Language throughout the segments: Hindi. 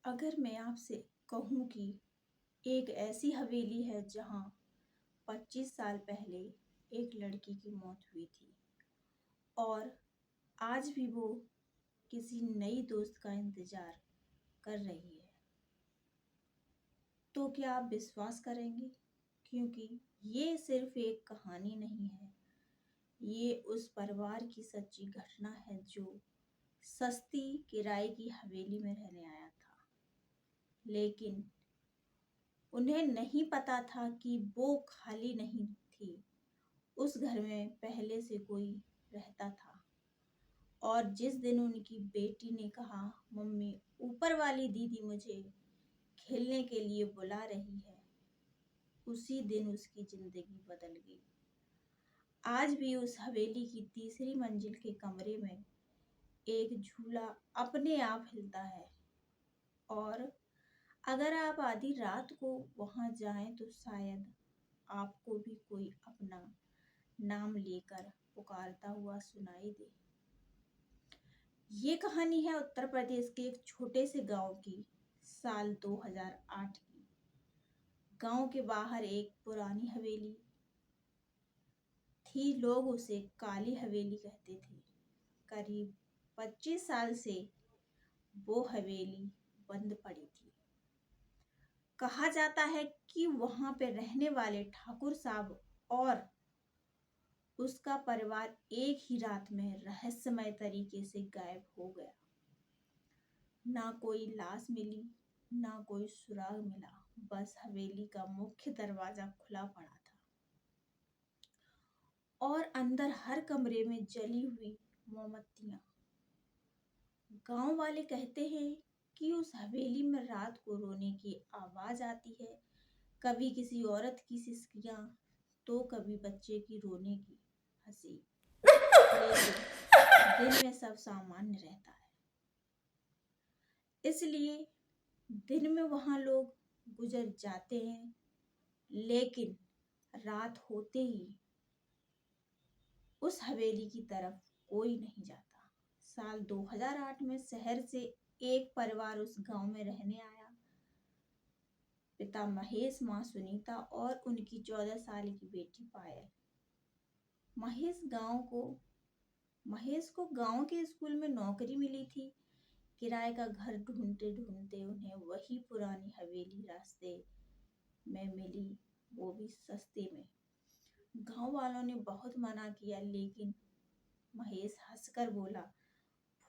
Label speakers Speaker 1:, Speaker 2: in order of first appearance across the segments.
Speaker 1: अगर मैं आपसे कहूँ कि एक ऐसी हवेली है जहाँ 25 साल पहले एक लड़की की मौत हुई थी और आज भी वो किसी नई दोस्त का इंतजार कर रही है, तो क्या आप विश्वास करेंगे? क्योंकि ये सिर्फ एक कहानी नहीं है, ये उस परिवार की सच्ची घटना है जो सस्ती किराए की हवेली में रहने आया था। लेकिन उन्हें नहीं पता था कि वो खाली नहीं थी। उस घर में पहले से कोई रहता था और जिस दिन उनकी बेटी ने कहा, मम्मी, ऊपर वाली दीदी मुझे खेलने के लिए बुला रही है, उसी दिन उसकी जिंदगी बदल गई। आज भी उस हवेली की तीसरी मंजिल के कमरे में एक झूला अपने आप हिलता है और अगर आप आधी रात को वहां जाएं तो शायद आपको भी कोई अपना नाम लेकर पुकारता हुआ सुनाई दे। ये कहानी है उत्तर प्रदेश के एक छोटे से गांव की, साल 2008 की। गांव के बाहर एक पुरानी हवेली थी, लोग उसे काली हवेली कहते थे। करीब 25 साल से वो हवेली बंद पड़ी थी। कहा जाता है कि वहां पे रहने वाले ठाकुर साहब और उसका परिवार एक ही रात में रहस्यमय तरीके से गायब हो गया। ना कोई लाश मिली, ना कोई सुराग मिला, बस हवेली का मुख्य दरवाजा खुला पड़ा था और अंदर हर कमरे में जली हुई मोमबत्तियां। गांव वाले कहते हैं कि उस हवेली में रात को रोने की आवाज आती है, कभी किसी औरत की सिसकियां, तो कभी बच्चे की रोने की हंसी। लेकिन दिन में सब सामान्य रहता है, इसलिए दिन में वहां लोग गुजर जाते हैं, लेकिन रात होते ही उस हवेली की तरफ कोई नहीं जाता। साल 2008 में शहर से एक परिवार उस गांव में रहने आया। पिता महेश, माँ सुनीता और उनकी 14 साल की बेटी पायल। महेश को गांव के स्कूल में नौकरी मिली थी। किराए का घर ढूंढते ढूंढते उन्हें वही पुरानी हवेली रास्ते में मिली, वो भी सस्ते में। गांव वालों ने बहुत मना किया, लेकिन महेश हंसकर बोला,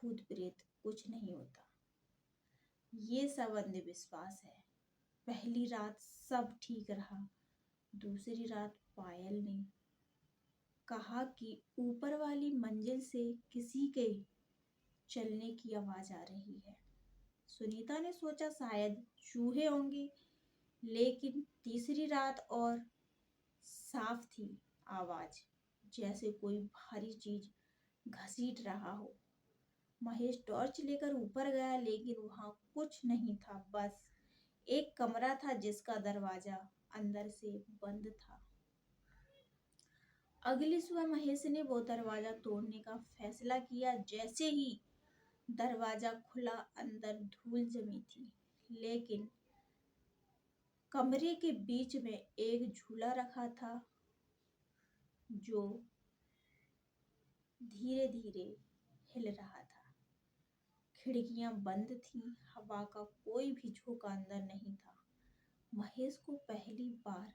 Speaker 1: भूत प्रेत कुछ नहीं होता, ये सब अंधविश्वास है। पहली रात सब ठीक रहा। दूसरी रात पायल ने कहा कि ऊपर वाली मंजिल से किसी के चलने की आवाज आ रही है। सुनीता ने सोचा शायद चूहे होंगे, लेकिन तीसरी रात और साफ थी आवाज, जैसे कोई भारी चीज घसीट रहा हो। महेश टॉर्च लेकर ऊपर गया, लेकिन वहां कुछ नहीं था, बस एक कमरा था जिसका दरवाजा अंदर से बंद था। अगली सुबह महेश ने वो दरवाजा तोड़ने का फैसला किया। जैसे ही दरवाजा खुला, अंदर धूल जमी थी, लेकिन कमरे के बीच में एक झूला रखा था जो धीरे धीरे हिल रहा था। खिड़कियां बंद थीं, हवा का कोई भी झोंका अंदर नहीं था। महेश को पहली बार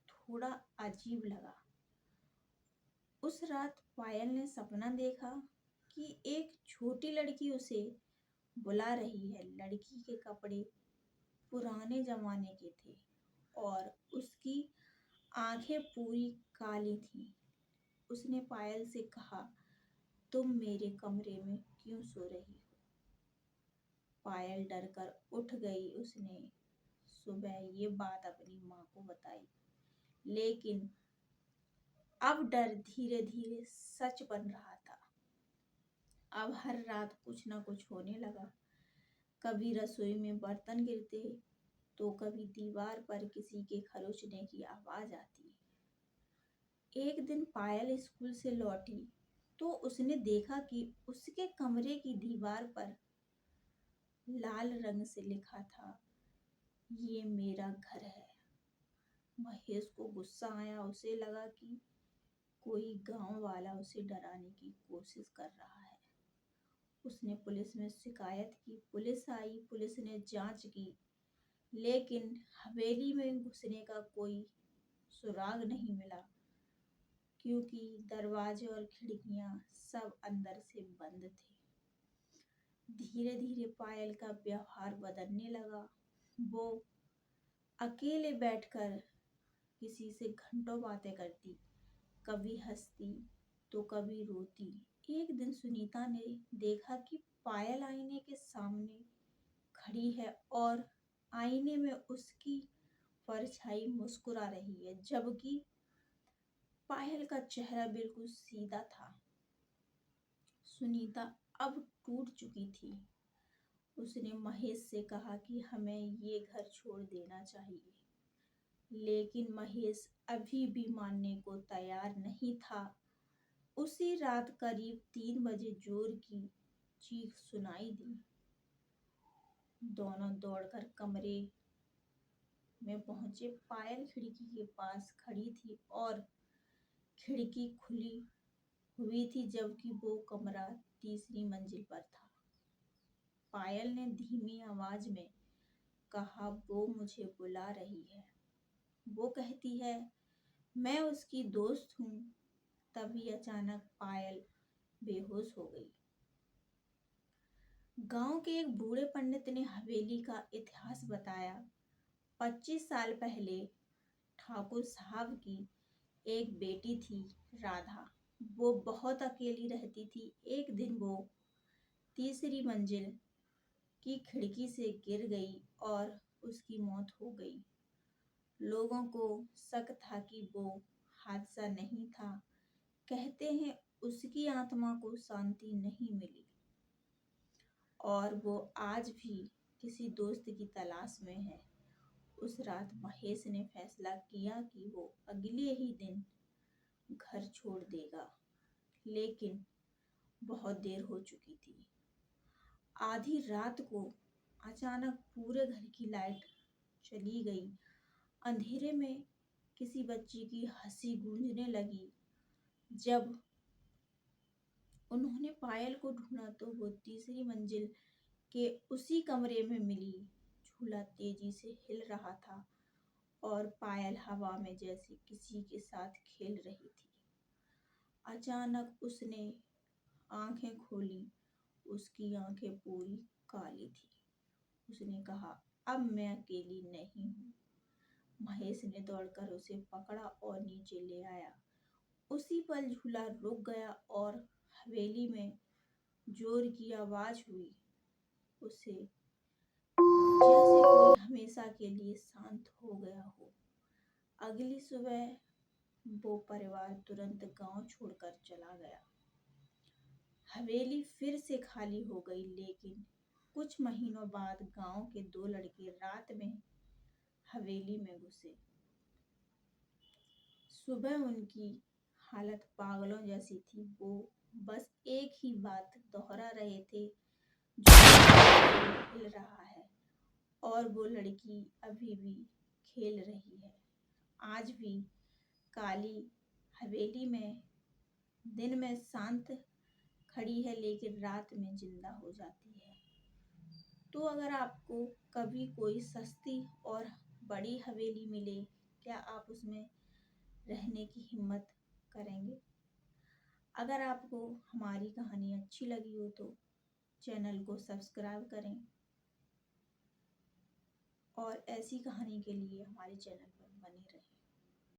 Speaker 1: थोड़ा अजीब लगा। उस रात पायल ने सपना देखा कि एक छोटी लड़की उसे बुला रही है। लड़की के कपड़े पुराने जमाने के थे और उसकी आंखें पूरी काली थीं। उसने पायल से कहा, तुम मेरे कमरे में क्यों सो रही हो? पायल डरकर उठ गई। उसने सुबह ये बात अपनी माँ को बताई, लेकिन अब डर धीरे धीरे सच बन रहा था। अब हर रात कुछ ना कुछ होने लगा। कभी रसोई में बर्तन गिरते, तो कभी दीवार पर किसी के खरोचने की आवाज आती। एक दिन पायल स्कूल से लौटी तो उसने देखा कि उसके कमरे की दीवार पर लाल रंग से लिखा था, ये मेरा घर है। महेश को गुस्सा आया। उसे लगा कि कोई गांव वाला उसे डराने की कोशिश कर रहा है। उसने पुलिस में शिकायत की। पुलिस आई, पुलिस ने जांच की, लेकिन हवेली में घुसने का कोई सुराग नहीं मिला, क्योंकि दरवाजे और खिड़कियां सब अंदर से बंद थे। धीरे धीरे पायल का व्यवहार बदलने लगा। वो अकेले बैठकर किसी से घंटों बातें करती, कभी हंसती तो कभी रोती। एक दिन सुनीता ने देखा कि पायल आईने के सामने खड़ी है और आईने में उसकी परछाई मुस्कुरा रही है, जबकि पायल का चेहरा बिल्कुल सीधा था। सुनीता अब टूट चुकी थी। उसने महेश से कहा कि हमें ये घर छोड़ देना चाहिए, लेकिन महेश अभी भी मानने को तैयार नहीं था। उसी रात करीब 3 बजे जोर की चीख सुनाई दी। दोनों दौड़कर कमरे में पहुंचे। पायल खिड़की के पास खड़ी थी और खिड़की खुली हुई थी, जबकि वो कमरा तीसरी मंजिल पर था। पायल ने धीमी आवाज में कहा, वो मुझे बुला रही है। वो कहती है मैं उसकी दोस्त हूँ। तभी अचानक पायल बेहोश हो गई। गांव के एक बूढ़े पंडित ने हवेली का इतिहास बताया। 25 साल पहले ठाकुर साहब की एक बेटी थी, राधा। वो बहुत अकेली रहती थी। एक दिन वो तीसरी मंजिल की खिड़की से गिर गई और उसकी मौत हो गई। लोगों को शक था कि वो हादसा नहीं था। कहते हैं उसकी आत्मा को शांति नहीं मिली और वो आज भी किसी दोस्त की तलाश में है। उस रात महेश ने फैसला किया कि वो अगले ही दिन घर छोड़ देगा, लेकिन बहुत देर हो चुकी थी। आधी रात को अचानक पूरे घर की लाइट चली गई। अंधेरे में किसी बच्ची की हंसी गूंजने लगी। जब उन्होंने पायल को ढूंढा तो वो तीसरी मंजिल के उसी कमरे में मिली। झूला तेजी से हिल रहा था और पायल हवा में जैसे किसी के साथ खेल रही थी। अचानक उसने आंखें खोली। उसकी आंखें पूरी काली थी। उसने कहा, अब मैं अकेली नहीं हूँ। महेश ने दौड़कर उसे पकड़ा और नीचे ले आया। उसी पल झूला रुक गया और हवेली में जोर की आवाज हुई। उसे जैसे कोई हमेशा के लिए शांत हो गया हो। अगली सुबह वो परिवार तुरंत गांव छोड़कर चला गया। हवेली फिर से खाली हो गई, लेकिन कुछ महीनों बाद गांव के 2 लड़के रात में हवेली में घुसे। सुबह उनकी हालत पागलों जैसी थी। वो बस एक ही बात दोहरा रहे थे, जो हिल रहा है और वो लड़की अभी भी खेल रही है। आज भी काली हवेली में दिन में शांत खड़ी है, लेकिन रात में जिंदा हो जाती है। तो अगर आपको कभी कोई सस्ती और बड़ी हवेली मिले, क्या आप उसमें रहने की हिम्मत करेंगे? अगर आपको हमारी कहानी अच्छी लगी हो तो चैनल को सब्सक्राइब करें और ऐसी कहानी के लिए हमारे चैनल पर बने रहें।